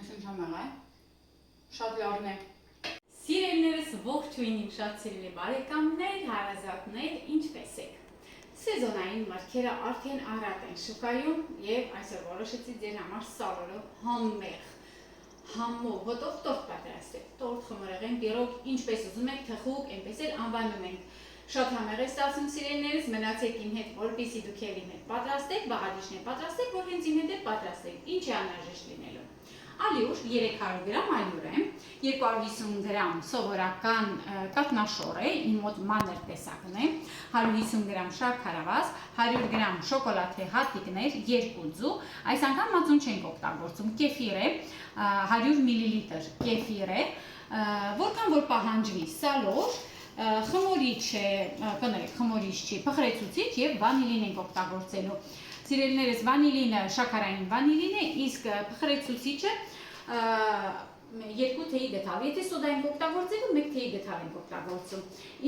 Այսինքն համեղ է, շատ լավն է։ Սիրելիներս ողջույն իմ շատ սիրելի բարեկամներ, հարազատներ, ինչպե՞ս եք։ Սեզոնային մրգերը արդեն առատ են շուկայում եւ այսօր որոշեցի ձեր համար սալորը համեղ համով հոտով տորտ պատրաստել։ Տորտ խմորեղեն, բիրոկ, ինչպես ուզում եք, թխուկ, այնպես էլ անվանում ենք։ Շատ համեղ է ստացվում սիրելիներս, մնացեք իմ հետ, որպեսզի դուք էլ իմ հետ պատրաստեք, բաղադրիչներ պատրաստեք, որ հենց իմ հետ էլ պատրաստեք։ Ինչ է անհրաժեշտ լինելու։ Ալյուր 300 գրամ ալյուր է, 250 գրամ սովորական կաթնաշոր է, իմ մոտ մանր տեսակն է, 150 գրամ շաքարավազ, 100 գրամ շոկոլադե հատիկներ, 2 ձու, այս անգամ մածուն չենք օգտագործում, կեֆիր է, 100 մլ կեֆիր է, որքան որ պահանջվի, սալոր, խմորիչ է, կներեք, խմորիչ չի, փխրեցուցիչ եւ վանիլին ենք օգտագործելու։ Սիրելիներս, վանիլինը շաքարային վանիլին է, իսկ փխրեցուցիչը 2 թեյի գդալ։ Եթե սոդա ենք օգտագործելու, 1 թեյի գդալ ենք օգտագործում։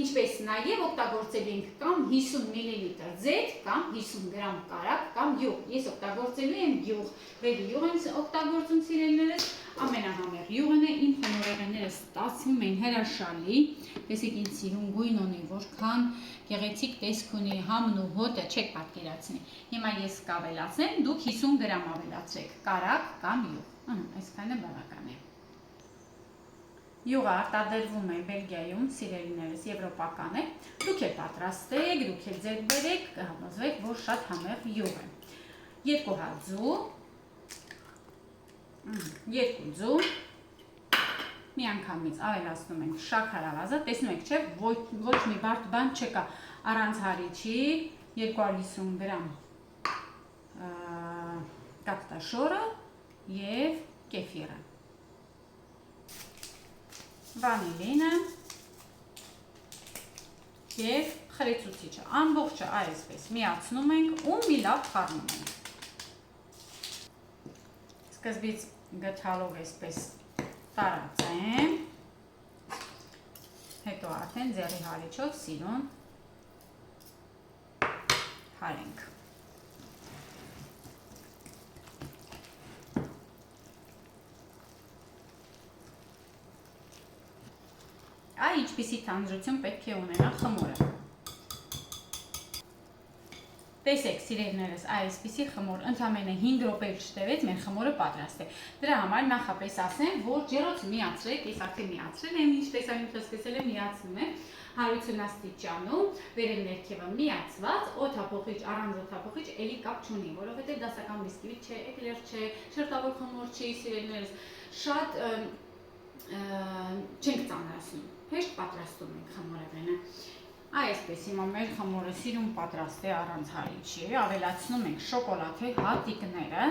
Ինչպես նաև օգտագործելու ենք կամ 50 մլ ձեթ, կամ 50 գրամ կարագ, կամ յուղ։ Ես օգտագործելու եմ յուղ։ Ռեդի յուղ եմ օգտագործում սիրելիներս, ամենահամեղ յուղն է, իմ խմորեղենները ստացվում են հրաշալի։ Տեսեք ինձ սիրուն գույն ունի, որքան գեղեցիկ տեսք ունի, համն ու հոտը չեք պատկերացնի։ Հիմա ես կավելացնեմ, դուք 50 գրամ ավելացրեք, կարագ կամ յուղ։ Այսքանը բավական է։ Յուղը արտադրվում է Բելգիայում, սիրելիներս, եվրոպական է։ Դուք էլ պատրաստեք, դուք էլ ձեր բերեք, կհամոզվեք, որ շատ համեղ յուղ է։ 2 հատ ձու, 2 ձու, միանգամից ավելացնում ենք շաքարավազը, տեսնում եք, չէ, ոչ մի բարդ բան չկա, առանց հարիչի, 250 գրամ կաթնաշորը եւ կեֆիրը, վանիլինը եւ փխրեցուցիչը, ամբողջը այսպես միացնում ենք ու մի լավ խառնում ենք։ Սկզբից գթալով այսպես տարածեմ, հետո արդեն ձեռի հարիչով սիրուն հարենք։ Այ ինչպիսի թանձրություն պետք է ունենա խմորը։ Տեսեք սիրելիներս, այսպիսի խմոր ընդամենը 5 րոպե չտևեց մեր խմորը պատրաստ է։ Դրա համար նախապես ասեմ, որ ջեռոցը միացրեք, ես արդեն միացրել եմ, ինչ տեսանյութը սկսել եմ միացնում եմ 150 աստիճանում, վերև ներքևը միացված, օդափոխիչ, առանց օդափոխիչ էլի կապ չունի, որովհետև դասական բիսկվիթ չէ, էկլեր չէ, շերտավոր խմոր չի, սիրելիներս, շատ չենք ծանրացնում, հեշտ պատրաստում ենք խմորեղենը։ Այսպես հիմա մեր խմորը սիրուն պատրաստ է առանց հարիչի, ավելացնում ենք շոկոլադե հատիկները,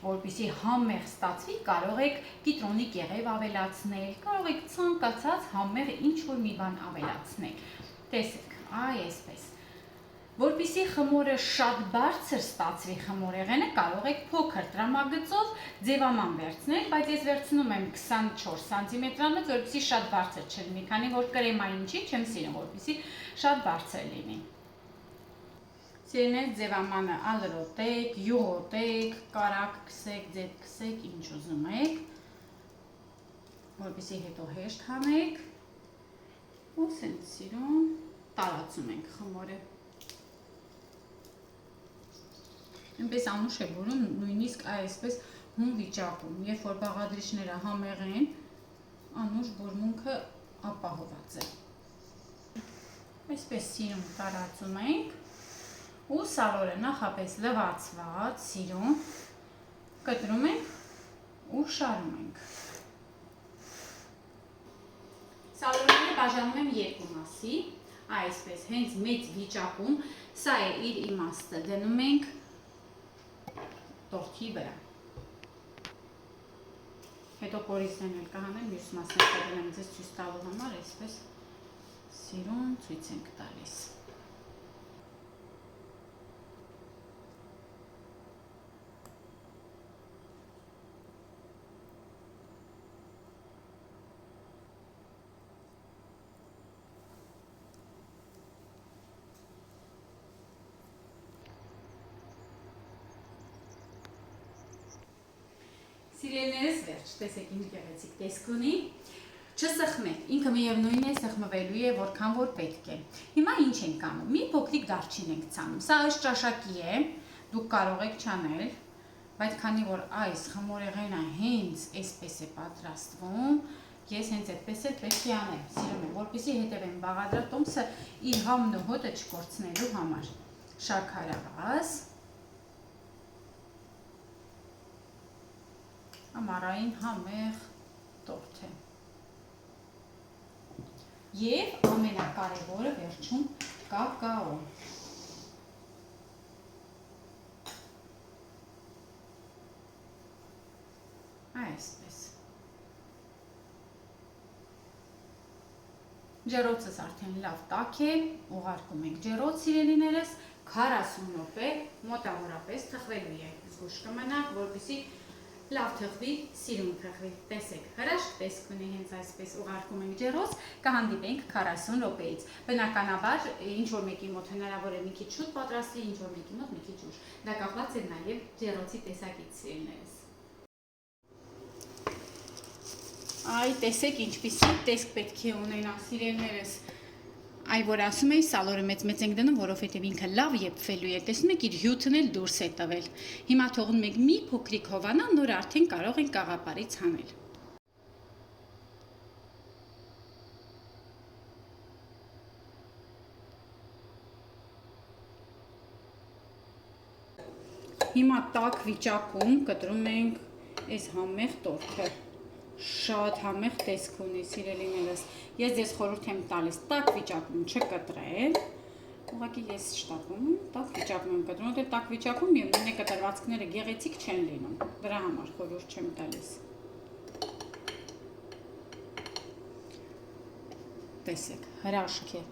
որպեսզի համեղ ստացվի, կարող եք կիտրոնի կեղև ավելացնել, կարող եք ցանկացած համեղ ինչ-որ մի բան ավելացնել։ Տեսեք, այսպես։ Որպեսզի խմորը շատ բարձր ստացվի խմորեղենը, կարող եք փոքր տրամագծով ձևաման վերցնել, բայց ես վերցնում եմ 24 սանտիմետրանոց, որպեսզի շատ բարձր չլինի, քանի որ կրեմային չի, չեմ սիրում, որպեսզի շատ բարձր լինի։ Սիրելիներս, ձևամանը ալրոտեք, յուղոտեք, կարագ քսեք, ձեթ քսեք, ինչ ուզում եք, որպեսզի հետո հեշտ հանեք, ու սենց սիրուն տարածում ենք խմորը։ Այնպես անուշ է որում նույնիսկ այսպես հում վիճակում, երբ որ բաղադրիչները համեղ են, անուշ բորմունքը ապահոված է։ Այսպես սիրուն տարածում ենք ու սալորը նախապես լվացված սիրուն կտրում ենք ու շարում ենք։ Սալորները բաժանում եմ 2 մասի, այսպես հենց մեծ վիճակում, սա է իր իմաստը, դնում ենք տորթի վրա։ Հետո կորիզներն էլ կհանեմ, մյուս մասն եմ ձեզ ցույց տալու համար, այսպես սիրուն ցույց ենք տալիս։ Սիրելիներս վերջ, տեսեք ինչ գեղեցիկ տեսք ունի։ Չսխմեք, ինքը միևնույն է սխմվելու է որքան որ պետք է։ Հիմա ինչ ենք անում։ Մի փոքրիկ դարչին ենք ցանում։ Սա ըստ ճաշակի է, դուք կարող եք չանել, բայց քանի որ այս խմորեղենը հենց այսպես է պատրաստվում, ես հենց այդպես էլ պետք է անեմ, սիրում եմ, որպեսզի հետևեմ բաղադրատոմսը իր համն ու հոտը չկորցնելու համար։ Շաքարավազ, ամառային համեղ տորթ է։ Եվ ամենակարևորը վերջում կակաո։ Այսպես։ Ջեռոցս արդեն լավ տաք է, ուղարկում ենք ջեռոց սիրելիներս, 40 րոպե մոտավորապես թխվելու է։ Զգուշ կմնաք, որպեսզի լավ թխվի, սիրուն թխվի, տեսեք, հրաշք տեսք ունի հենց այսպես ուղարկում ենք ջեռոց, կհանդիպենք 40 րոպեից։ Բնականաբար, ինչ-որ մեկի մոտ հնարավոր է մի քիչ շուտ պատրաստի, ինչ-որ մեկի մոտ մի քիչ ուշ։ Դա կախված է նաև ջեռոցի տեսակից սիրելիներս։ Այ տեսեք ինչպիսի տեսք պետք է ունենա սիրելիներս։ Այ որ ասում էի, սալորը մեծ ենք դնում, որովհետև ինքը լավ եփվելու է, տեսնում եք իր հյութն էլ դուրս է տվել։ Հիմա թողնում եք մի փոքրիկ հովանա, նոր արդեն կարող ենք կաղապարից հանել։ Հիմա տաք վիճակում կտրում ենք այս համեղ տորթը։ Շատ համեղ տեսք ունի սիրելիներս։ Ես ձեզ խորհուրդ եմ տալիս տաք վիճակում չկտրել։ Ուղղակի ես շտապում եմ, տաք վիճակում եմ կտրում, որտեղ տաք վիճակում միևնույն է կտրվածքները գեղեցիկ չեն լինում։ Դրա համար խորհուրդ չեմ տալիս։ Տեսեք, հրաշք է։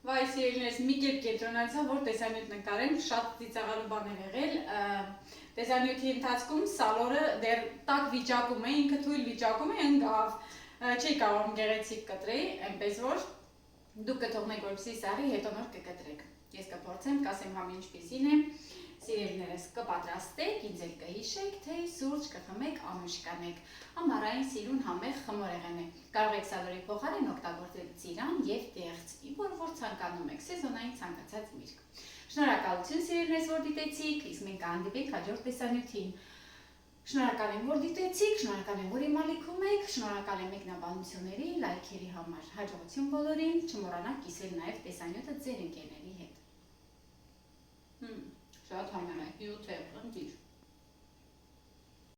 Վայ սիրելիներս, մի կերպ կենտրոնացա, որ տեսանյութ նկարեմ, շատ ծիծաղալու բան է եղել, տեսանյութի ընթացքում սալորը դեռ տաք վիճակում է, ինքը թույլ վիճակում է, ընկավ, չի կարող գեղեցիկ կտրի, այնպես որ դուք կթողնեք որպեսզի սառի, հետո նոր կկտրեք։ Ես կփորձեմ, կասեմ համ ինչպիսին է, սիրելիներս կպատրաստեք, ինձ էլ կհիշեք, թե սուրճ կխմեք, ամուշ կանեք, ամառային սիրուն համեղ խմորեղեն է։ Կարող եք սալորի փոխարեն օգտագործել ծիրան և դեղց, որ ցանկանում եք, սեզոնային ցանկացած միրգ։ Շնորհակալություն սիրելիներս, որ դիտեցիք, իսկ մենք կհանդիպենք հաջորդ տեսանյութին։ Շնորհակալ եմ, որ դիտեցիք, շնորհակալ եմ, որ իմ ալիքում եք, շնորհակալ եմ մեկնաբանությունների, լայքերի համար։ Հաջողություն բոլորին, չմոռանաք կիսել նաև տեսանյութը ձեր ընկերների հետ։ Շատ համեղ է, հյութ է, ընկիր։